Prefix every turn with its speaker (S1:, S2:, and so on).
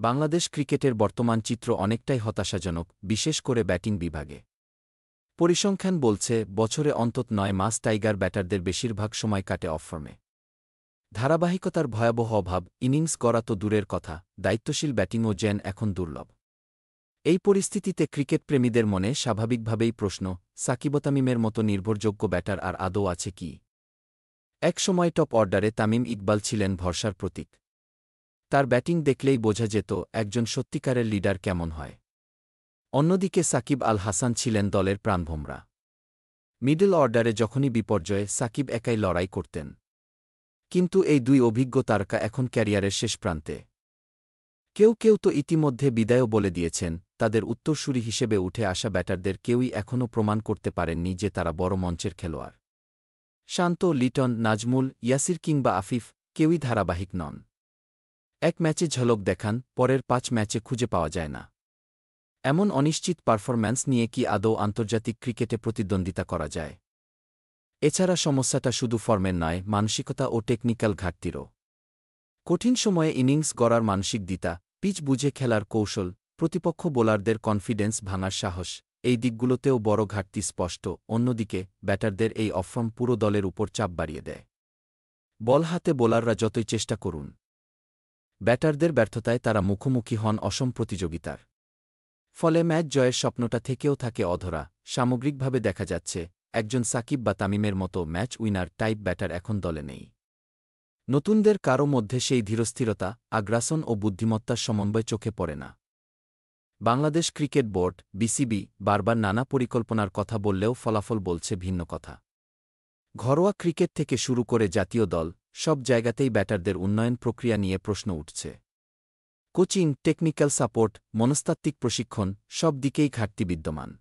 S1: বাংলাদেশ ক্রিকেটের বর্তমান চিত্র অনেকটাই হতাশাজনক, বিশেষ করে ব্যাটিং বিভাগে। পরিসংখ্যান বলছে, বছরে অন্তত ৯ মাস টাইগার ব্যাটারদের বেশিরভাগ সময় কাটে অফ-ফর্মে। ধারাবাহিকতার ভয়াবহ অভাব, ইনিংস গড়া তো দূরের কথা, দায়িত্বশীল ব্যাটিংও যেন এখন দুর্লভ। এই পরিস্থিতিতে ক্রিকেটপ্রেমীদের মনে স্বাভাবিকভাবেই প্রশ্ন, সাকিব-তামিমের মতো নির্ভরযোগ্য ব্যাটার আর আদৌ আছে কি? একসময় টপ অর্ডারে তামিম ইকবাল ছিলেন ভরসার প্রতীক। তার ব্যাটিং দেখলেই বোঝা যেত একজন সত্যিকারের লিডার কেমন হয়। অন্যদিকে সাকিব আল হাসান ছিলেন দলের প্রাণভোমরা। মিডল অর্ডারে যখনই বিপর্যয়ে সাকিব একাই লড়াই করতেন। কিন্তু এই দুই অভিজ্ঞ তারকা এখন ক্যারিয়ারের শেষ প্রান্তে। কেউ কেউ তো ইতিমধ্যে বিদায়ও বলে দিয়েছেন। তাদের উত্তরসূরি হিসেবে উঠে আসা ব্যাটারদের কেউই এখনও প্রমাণ করতে পারেননি যে তারা বড় মঞ্চের খেলোয়াড়। শান্ত, লিটন, নাজমুল, ইয়াসির কিংবা আফিফ কেউই ধারাবাহিক নন। এক ম্যাচে ঝলক দেখান, পরের ৫ ম্যাচে খুঁজে পাওয়া যায় না। এমন অনিশ্চিত পারফরম্যান্স নিয়ে কি আদৌ আন্তর্জাতিক ক্রিকেটে প্রতিদ্বন্দ্বিতা করা যায়? এছাড়া সমস্যাটা শুধু ফর্মের নয়, মানসিকতা ও টেকনিক্যাল ঘাটতিরও। কঠিন সময়ে ইনিংস গড়ার মানসিক দিতা, পিচ বুঝে খেলার কৌশল, প্রতিপক্ষ বোলারদের কনফিডেন্স ভাঙার সাহস, এই দিকগুলোতেও বড় ঘাটতি স্পষ্ট। অন্যদিকে ব্যাটারদের এই অফর্ম পুরো দলের উপর চাপ বাড়িয়ে দেয়। বল হাতে বোলাররা যতই চেষ্টা করুন, ব্যাটারদের ব্যর্থতায় তারা মুখোমুখি হন অসম প্রতিযোগিতার। ফলে ম্যাচ জয়ের স্বপ্নটা থেকেও থাকে অধরা। সামগ্রিকভাবে দেখা যাচ্ছে, একজন সাকিব বা তামিমের মতো ম্যাচ উইনার টাইপ ব্যাটার এখন দলে নেই। নতুনদের কারও মধ্যে সেই ধীরস্থিরতা, আগ্রাসন ও বুদ্ধিমত্তার সমন্বয় চোখে পড়ে না। বাংলাদেশ ক্রিকেট বোর্ড, বিসিবি বারবার নানা পরিকল্পনার কথা বললেও ফলাফল বলছে ভিন্ন কথা। ঘরোয়া ক্রিকেট থেকে শুরু করে জাতীয় দল, সব জায়গাতেই ব্যাটারদের উন্নয়ন প্রক্রিয়া নিয়ে প্রশ্ন উঠছে। কোচিং, টেকনিক্যাল সাপোর্ট, মনস্তাত্ত্বিক প্রশিক্ষণ, সব দিকেই ঘাটতি বিদ্যমান।